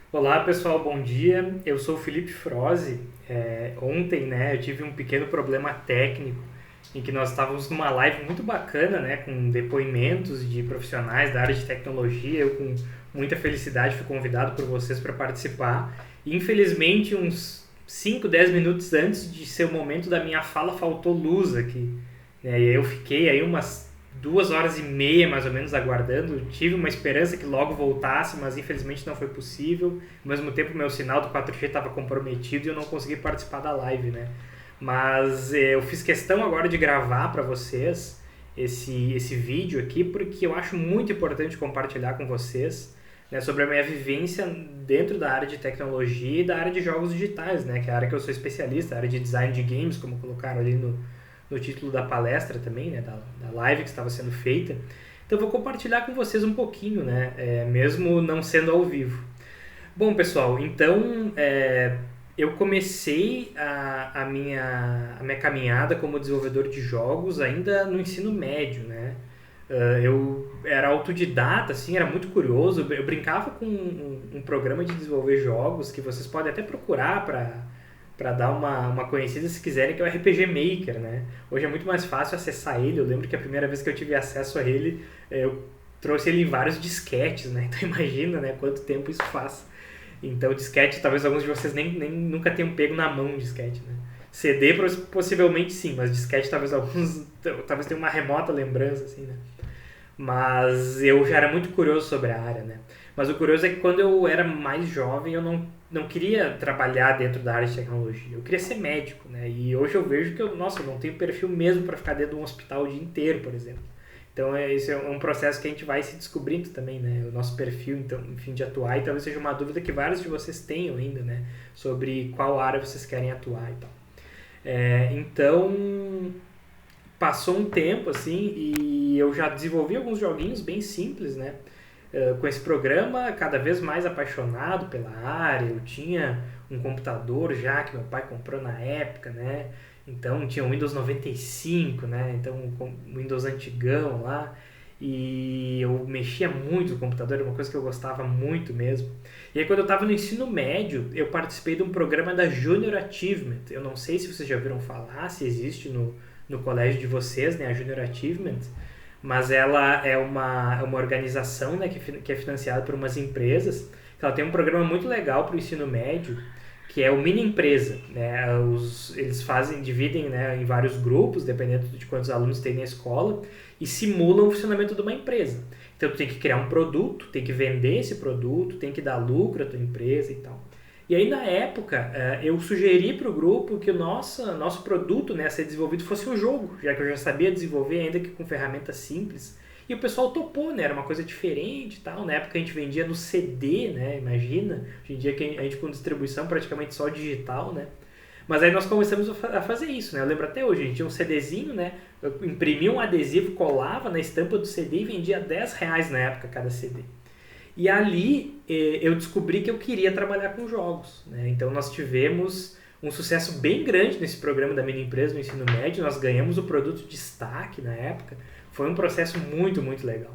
Olá pessoal, bom dia. Eu sou o Felipe Froze. Ontem, né, eu tive um pequeno problema técnico em que nós estávamos numa live muito bacana, né, com depoimentos de profissionais da área de tecnologia. Eu, com muita felicidade, fui convidado por vocês para participar. E, infelizmente, uns 5, 10 minutos antes de ser o momento da minha fala, faltou luz aqui, né, e eu fiquei aí umas 2 horas e meia mais ou menos aguardando. Tive uma esperança que logo voltasse, mas infelizmente não foi possível. Ao mesmo tempo, meu sinal do 4G estava comprometido e eu não consegui participar da live, né? Mas eu fiz questão agora de gravar para vocês esse vídeo aqui porque eu acho muito importante compartilhar com vocês, né, sobre a minha vivência dentro da área de tecnologia e da área de jogos digitais, né, que é a área que eu sou especialista, a área de design de games, como colocaram ali no título da palestra também, né, da live que estava sendo feita. Então eu vou compartilhar com vocês um pouquinho, né, mesmo não sendo ao vivo. Bom, pessoal, então eu comecei a minha caminhada como desenvolvedor de jogos ainda no ensino médio, né? Eu era autodidata, assim, era muito curioso. Eu brincava com um programa de desenvolver jogos que vocês podem até procurar para dar uma conhecida se quiserem, que é o RPG Maker, né? Hoje é muito mais fácil acessar ele. Eu lembro que a primeira vez que eu tive acesso a ele, eu trouxe ele em vários disquetes, né? Então imagina, né, quanto tempo isso faz. Então disquete, talvez alguns de vocês nem nunca tenham pego na mão um disquete, né? CD possivelmente sim, mas disquete talvez alguns talvez tenham uma remota lembrança, assim, né? Mas eu já era muito curioso sobre a área, né? Mas o curioso é que quando eu era mais jovem, eu não queria trabalhar dentro da área de tecnologia. Eu queria ser médico, né? E hoje eu vejo que eu não tenho perfil mesmo para ficar dentro de um hospital o dia inteiro, por exemplo. Então, esse é um processo que a gente vai se descobrindo também, né? O nosso perfil, então, enfim, de atuar. E talvez seja uma dúvida que vários de vocês tenham ainda, né? Sobre qual área vocês querem atuar e tal. Então, passou um tempo assim e eu já desenvolvi alguns joguinhos bem simples, né? Com esse programa, cada vez mais apaixonado pela área. Eu tinha um computador já que meu pai comprou na época, né? Então tinha o Windows 95, né? Então o Windows antigão lá. E eu mexia muito no computador, era uma coisa que eu gostava muito mesmo. E aí quando eu estava no ensino médio, eu participei de um programa da Junior Achievement. Eu não sei se vocês já ouviram falar, se existe no colégio de vocês, né, a Junior Achievement, mas ela é uma organização, né, que é financiada por umas empresas. Ela tem um programa muito legal para o ensino médio, que é o Mini Empresa. Né? Eles dividem, né, em vários grupos, dependendo de quantos alunos tem na escola, e simulam o funcionamento de uma empresa. Então, tu tem que criar um produto, tem que vender esse produto, tem que dar lucro à tua empresa e tal. E aí, na época, eu sugeri para o grupo que o nosso produto, né, a ser desenvolvido fosse um jogo, já que eu já sabia desenvolver, ainda que com ferramentas simples. E o pessoal topou, né? Era uma coisa diferente e tal. Na época a gente vendia no CD, né? Imagina. Hoje em dia que a gente com distribuição praticamente só digital, né? Mas aí nós começamos a fazer isso, né? Eu lembro até hoje, a gente tinha um CDzinho, né? Eu imprimia um adesivo, colava na estampa do CD e vendia R$ 10 na época cada CD. E ali eu descobri que eu queria trabalhar com jogos, né? Então nós tivemos um sucesso bem grande nesse programa da Mini Empresa no ensino médio. Nós ganhamos o produto de destaque na época. Foi um processo muito, muito legal.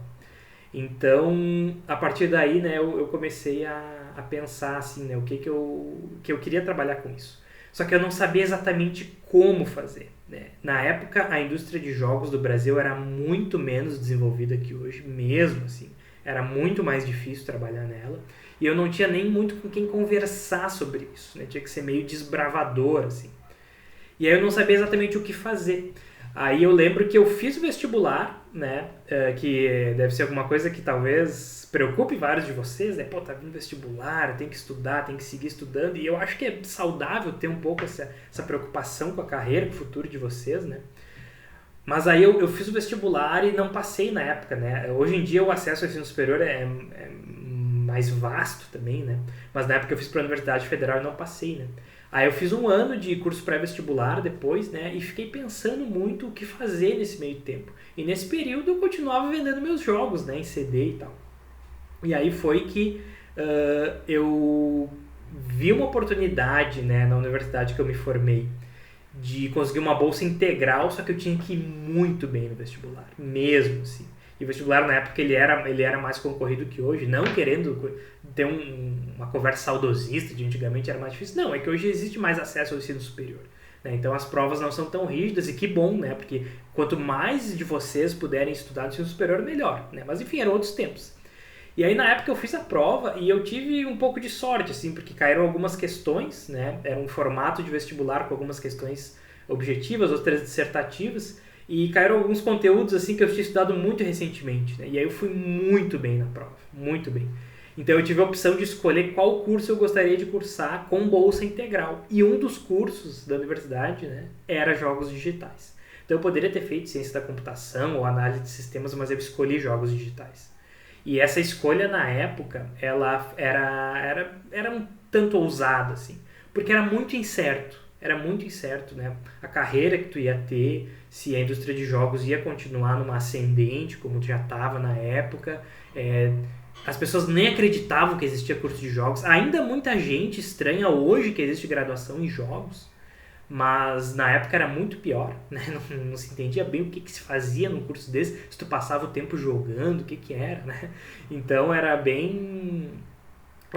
Então, a partir daí, né, eu comecei a pensar assim, né, o que eu queria trabalhar com isso. Só que eu não sabia exatamente como fazer, né? Na época, a indústria de jogos do Brasil era muito menos desenvolvida que hoje, mesmo assim. Era muito mais difícil trabalhar nela. E eu não tinha nem muito com quem conversar sobre isso, né? Tinha que ser meio desbravador, assim. E aí eu não sabia exatamente o que fazer. Aí eu lembro que eu fiz o vestibular, né? Que deve ser alguma coisa que talvez preocupe vários de vocês, né? Pô, tá vindo vestibular, tem que estudar, tem que seguir estudando. E eu acho que é saudável ter um pouco essa preocupação com a carreira, com o futuro de vocês, né? Mas aí eu fiz o vestibular e não passei na época, né? Hoje em dia o acesso ao ensino superior é mais vasto também, né? Mas na época eu fiz para a Universidade Federal e não passei, né? Aí eu fiz um ano de curso pré-vestibular depois, né? E fiquei pensando muito o que fazer nesse meio tempo. E nesse período eu continuava vendendo meus jogos, né? Em CD e tal. E aí foi que eu vi uma oportunidade, né? Na universidade que eu me formei, de conseguir uma bolsa integral, só que eu tinha que ir muito bem no vestibular, mesmo assim. E o vestibular na época ele era mais concorrido que hoje, não querendo ter uma conversa saudosista de antigamente era mais difícil. Não, é que hoje existe mais acesso ao ensino superior. Né? Então as provas não são tão rígidas e que bom, né? Porque quanto mais de vocês puderem estudar no ensino superior, melhor. Né? Mas enfim, eram outros tempos. E aí na época eu fiz a prova e eu tive um pouco de sorte, assim, porque caíram algumas questões, né? Era um formato de vestibular com algumas questões objetivas, outras dissertativas, e caíram alguns conteúdos, assim, que eu tinha estudado muito recentemente, né? E aí eu fui muito bem na prova, muito bem. Então eu tive a opção de escolher qual curso eu gostaria de cursar com bolsa integral. E um dos cursos da universidade, né, era jogos digitais. Então eu poderia ter feito ciência da computação ou análise de sistemas, mas eu escolhi jogos digitais. E essa escolha na época, ela era um tanto ousada, assim, porque era muito incerto, né? A carreira que tu ia ter, se a indústria de jogos ia continuar numa ascendente, como já estava na época. As pessoas nem acreditavam que existia curso de jogos. Ainda muita gente estranha hoje que existe graduação em jogos, mas na época era muito pior, né? Não se entendia bem o que se fazia num curso desse, se tu passava o tempo jogando, o que era, né? Então era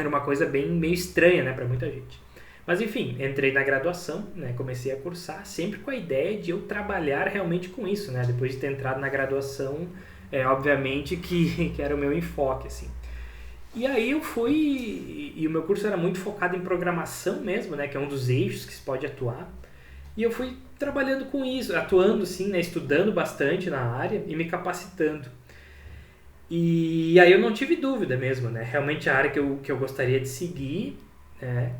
uma coisa bem meio estranha, né, para muita gente. Mas enfim, entrei na graduação, né, comecei a cursar, sempre com a ideia de eu trabalhar realmente com isso, né? Depois de ter entrado na graduação, obviamente que era o meu enfoque, assim. E aí eu fui, e o meu curso era muito focado em programação mesmo, né, que é um dos eixos que se pode atuar. E eu fui trabalhando com isso, atuando assim, né, estudando bastante na área e me capacitando. E aí eu não tive dúvida mesmo, né, realmente a área que eu gostaria de seguir, né.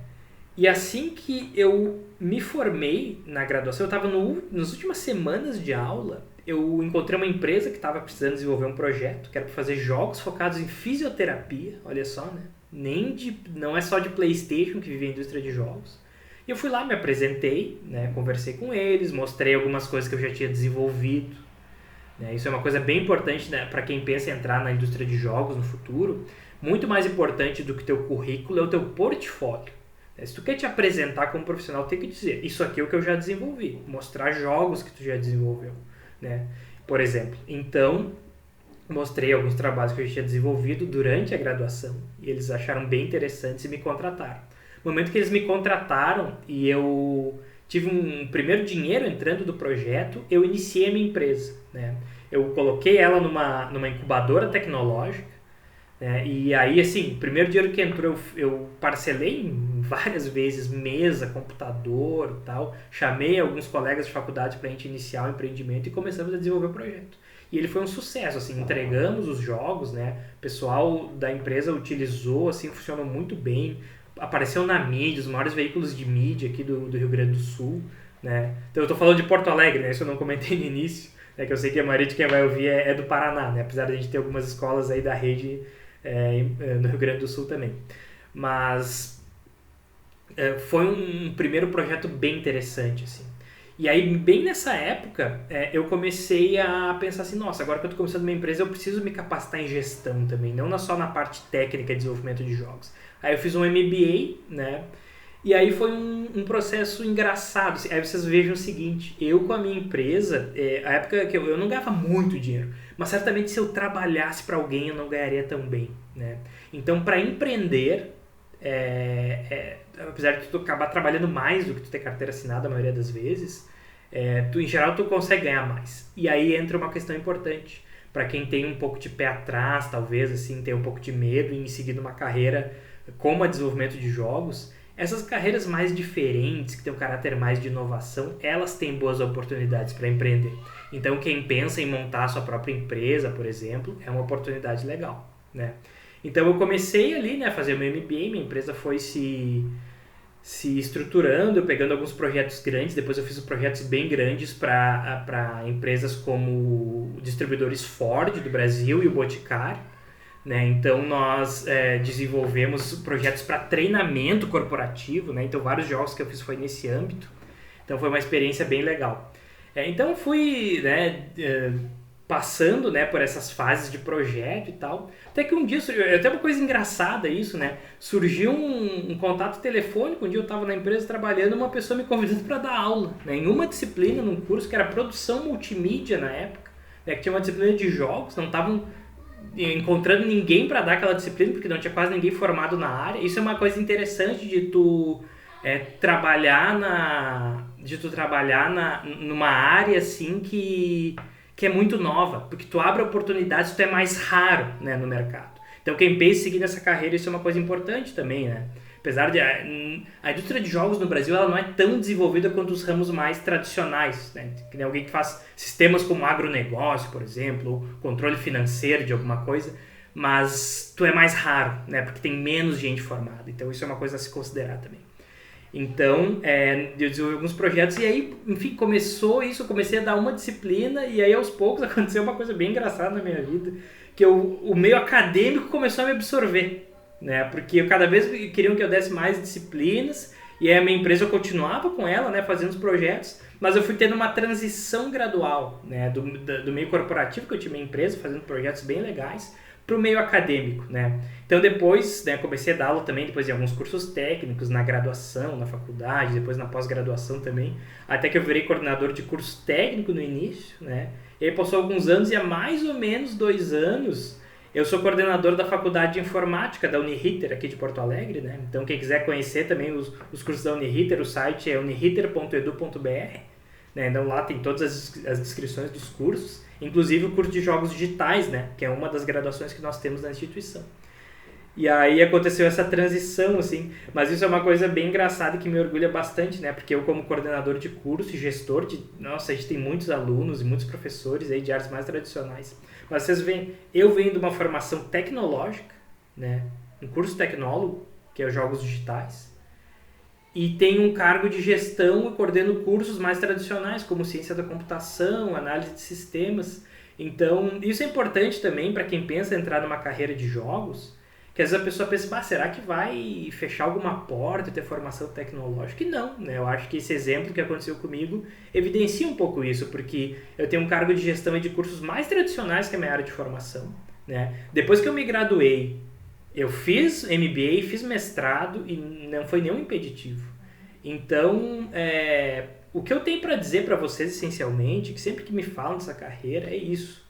E assim que eu me formei na graduação, eu estava nas últimas semanas de aula, eu encontrei uma empresa que estava precisando desenvolver um projeto, que era para fazer jogos focados em fisioterapia, olha só, né? Não é só de PlayStation que vive a indústria de jogos. E eu fui lá, me apresentei, né? Conversei com eles, mostrei algumas coisas que eu já tinha desenvolvido. Né? Isso é uma coisa bem importante, né, para quem pensa em entrar na indústria de jogos no futuro. Muito mais importante do que teu currículo é o teu portfólio. Se tu quer te apresentar como profissional, tem que dizer, isso aqui é o que eu já desenvolvi. Mostrar jogos que tu já desenvolveu. Né? Por exemplo, então mostrei alguns trabalhos que eu já tinha desenvolvido durante a graduação e eles acharam bem interessantes e me contrataram. No momento que eles me contrataram e eu tive um primeiro dinheiro entrando do projeto, eu iniciei a minha empresa. Né? Eu coloquei ela numa incubadora tecnológica, né? E aí, assim, o primeiro dinheiro que entrou eu parcelei várias vezes, mesa, computador e tal. Chamei alguns colegas de faculdade para a gente iniciar o empreendimento e começamos a desenvolver o projeto. E ele foi um sucesso, assim, entregamos os jogos, né? O pessoal da empresa utilizou, assim, funcionou muito bem. Apareceu na mídia, os maiores veículos de mídia aqui do Rio Grande do Sul, né? Então eu tô falando de Porto Alegre, né? Isso eu não comentei no início, né? Que eu sei que a maioria de quem vai ouvir é do Paraná, né? Apesar de a gente ter algumas escolas aí da rede no Rio Grande do Sul também. Mas foi um primeiro projeto bem interessante, assim. E aí, bem nessa época, eu comecei a pensar assim, nossa, agora que eu estou começando minha empresa, eu preciso me capacitar em gestão também, não só na parte técnica de desenvolvimento de jogos. Aí eu fiz um MBA, né? E aí foi um processo engraçado. Assim. Aí vocês vejam o seguinte, eu com a minha empresa, a época que eu não ganhava muito dinheiro, mas certamente se eu trabalhasse para alguém eu não ganharia tão bem, né? Então, para empreender, apesar de tu acabar trabalhando mais do que tu ter carteira assinada a maioria das vezes, em geral tu consegue ganhar mais. E aí entra uma questão importante. Para quem tem um pouco de pé atrás, talvez, assim, tem um pouco de medo em seguir uma carreira como a desenvolvimento de jogos, essas carreiras mais diferentes, que têm um caráter mais de inovação, elas têm boas oportunidades para empreender. Então, quem pensa em montar a sua própria empresa, por exemplo, é uma oportunidade legal, né? Então, eu comecei ali, né, a fazer o meu MBA, minha empresa foi se estruturando, eu pegando alguns projetos grandes, depois eu fiz projetos bem grandes para empresas como distribuidores Ford do Brasil e o Boticário, né? Então nós desenvolvemos projetos para treinamento corporativo, né? Então vários jogos que eu fiz foi nesse âmbito, então foi uma experiência bem legal. Então eu fui, né, passando, né, por essas fases de projeto e tal, até que um dia surgiu, até uma coisa engraçada isso, né, surgiu um contato telefônico, um dia eu estava na empresa trabalhando, uma pessoa me convidando para dar aula, né, em uma disciplina, num curso que era produção multimídia na época, né, que tinha uma disciplina de jogos, não estavam encontrando ninguém para dar aquela disciplina, porque não tinha quase ninguém formado na área. Isso é uma coisa interessante de tu trabalhar numa área assim que é muito nova, porque tu abre oportunidades, tu é mais raro, né, no mercado. Então quem pensa em seguir nessa carreira, isso é uma coisa importante também, né? Apesar de a indústria de jogos no Brasil, ela não é tão desenvolvida quanto os ramos mais tradicionais, né? Que nem alguém que faz sistemas como agronegócio, por exemplo, ou controle financeiro de alguma coisa, mas tu é mais raro, né? Porque tem menos gente formada. Então isso é uma coisa a se considerar também. Então, eu desenvolvi alguns projetos e aí, enfim, começou isso, eu comecei a dar uma disciplina e aí aos poucos aconteceu uma coisa bem engraçada na minha vida, que o meio acadêmico começou a me absorver, né? Porque cada vez queriam que eu desse mais disciplinas e aí a minha empresa eu continuava com ela, né, fazendo os projetos, mas eu fui tendo uma transição gradual, né, do meio corporativo, que eu tinha minha empresa fazendo projetos bem legais, para o meio acadêmico, né? Então depois, né, comecei a dar aula também depois de alguns cursos técnicos na graduação, na faculdade, depois na pós-graduação também, até que eu virei coordenador de curso técnico no início, né? E aí passou alguns anos e há mais ou menos 2 anos eu sou coordenador da faculdade de informática da Uniriter aqui de Porto Alegre, né? Então quem quiser conhecer também os cursos da Uniriter, o site é uniriter.edu.br, né? Então lá tem todas as descrições dos cursos, inclusive o curso de jogos digitais, né? Que é uma das graduações que nós temos na instituição. E aí aconteceu essa transição, assim, mas isso é uma coisa bem engraçada que me orgulha bastante, né? Porque eu, como coordenador de curso e gestor nossa, a gente tem muitos alunos e muitos professores aí de áreas mais tradicionais. Mas vocês veem, eu venho de uma formação tecnológica, né? Um curso tecnólogo, que é os jogos digitais, e tenho um cargo de gestão e coordeno cursos mais tradicionais, como ciência da computação, análise de sistemas. Então, isso é importante também para quem pensa em entrar numa carreira de jogos, que às vezes a pessoa pensa, será que vai fechar alguma porta e ter formação tecnológica? E não, né? Eu acho que esse exemplo que aconteceu comigo evidencia um pouco isso, porque eu tenho um cargo de gestão e de cursos mais tradicionais que a minha área de formação, né? Depois que eu me graduei, eu fiz MBA, fiz mestrado e não foi nenhum impeditivo. Então, o que eu tenho para dizer para vocês, essencialmente, que sempre que me falam dessa carreira, é isso.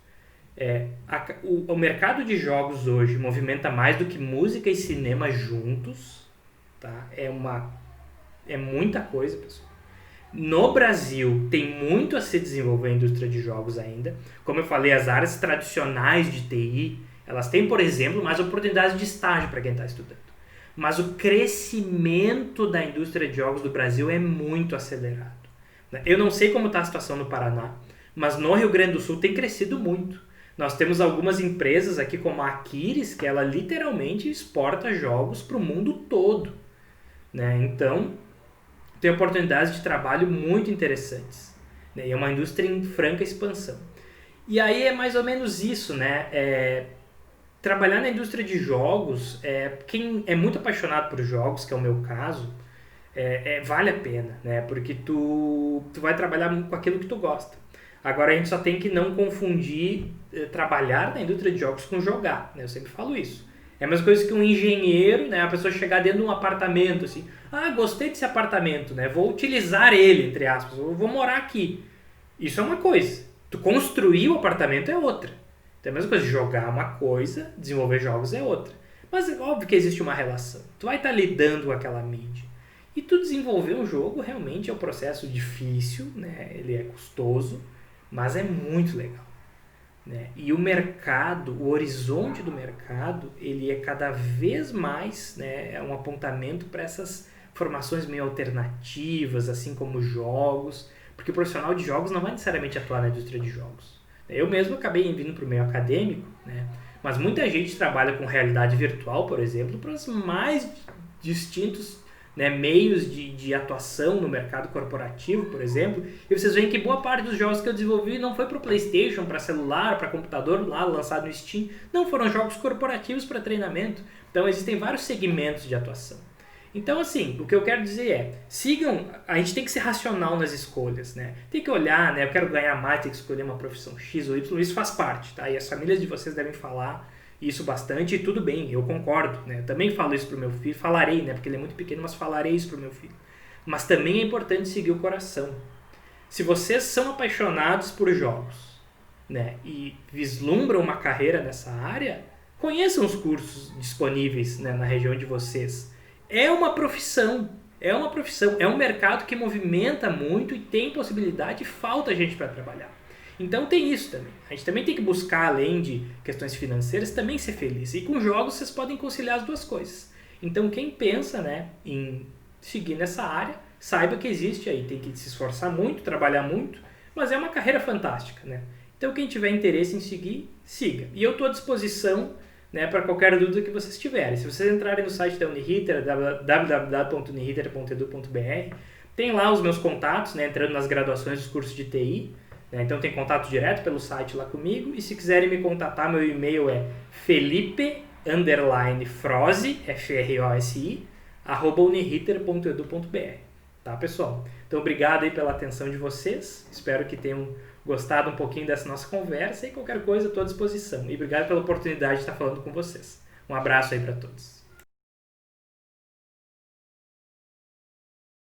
O mercado de jogos hoje movimenta mais do que música e cinema juntos, tá? É muita coisa, pessoal. No Brasil tem muito a se desenvolver a indústria de jogos ainda. Como eu falei, as áreas tradicionais de TI, elas têm, por exemplo, mais oportunidades de estágio para quem está estudando. Mas o crescimento da indústria de jogos do Brasil é muito acelerado. Eu não sei como está a situação no Paraná, mas no Rio Grande do Sul tem crescido muito. Nós temos algumas empresas aqui como a Aquiles, que ela literalmente exporta jogos para o mundo todo, né? Então, tem oportunidades de trabalho muito interessantes, né? E é uma indústria em franca expansão. E aí é mais ou menos isso, né? Trabalhar na indústria de jogos, quem é muito apaixonado por jogos, que é o meu caso, vale a pena, né? Porque tu vai trabalhar com aquilo que tu gosta. Agora a gente só tem que não confundir trabalhar na indústria de jogos com jogar, né? Eu sempre falo isso. É a mesma coisa que um engenheiro, né? A pessoa chegar dentro de um apartamento, assim, gostei desse apartamento, né? Vou utilizar ele, entre aspas, eu vou morar aqui. Isso é uma coisa. Tu construir o apartamento é outra. Então é a mesma coisa, jogar uma coisa, desenvolver jogos é outra. Mas é óbvio que existe uma relação. Tu vai estar lidando com aquela mídia. E tu desenvolver um jogo realmente é um processo difícil, né? Ele é custoso, mas é muito legal, né? E o mercado, o horizonte do mercado, ele é cada vez mais, né, um apontamento para essas formações meio alternativas, assim como jogos, porque o profissional de jogos não vai necessariamente atuar na indústria de jogos. Eu mesmo acabei vindo para o meio acadêmico, né? Mas muita gente trabalha com realidade virtual, por exemplo, para os mais distintos, né, meios de atuação no mercado corporativo, por exemplo, e vocês veem que boa parte dos jogos que eu desenvolvi não foi para o PlayStation, para celular, para computador, lá lançado no Steam, não, foram jogos corporativos para treinamento. Então existem vários segmentos de atuação. Então, assim, o que eu quero dizer sigam, a gente tem que ser racional nas escolhas, né? Tem que olhar, né, eu quero ganhar mais, tem que escolher uma profissão X ou Y, isso faz parte, tá? E as famílias de vocês devem falar isso bastante, e tudo bem, eu concordo, né? Eu também falo isso pro meu filho, falarei, né? Porque ele é muito pequeno, mas falarei isso pro meu filho. Mas também é importante seguir o coração. Se vocês são apaixonados por jogos, né, e vislumbram uma carreira nessa área, conheçam os cursos disponíveis, né, na região de vocês. É uma profissão, é um mercado que movimenta muito e tem possibilidade e falta gente para trabalhar. Então tem isso também. A gente também tem que buscar, além de questões financeiras, também ser feliz. E com jogos vocês podem conciliar as duas coisas. Então quem pensa, né, em seguir nessa área, saiba que existe aí. Tem que se esforçar muito, trabalhar muito, mas é uma carreira fantástica, né? Então quem tiver interesse em seguir, siga. E eu estou à disposição, né, para qualquer dúvida que vocês tiverem. Se vocês entrarem no site da Uniriter, www.uniriter.edu.br, tem lá os meus contatos, né, entrando nas graduações dos cursos de TI. Então tem contato direto pelo site lá comigo. E se quiserem me contatar, meu e-mail é felipe_frosi, F-R-O-S-I, @uniriter.edu.br. Tá, pessoal? Então obrigado aí pela atenção de vocês. Espero que tenham gostado um pouquinho dessa nossa conversa e qualquer coisa estou à disposição. E obrigado pela oportunidade de estar falando com vocês. Um abraço aí para todos.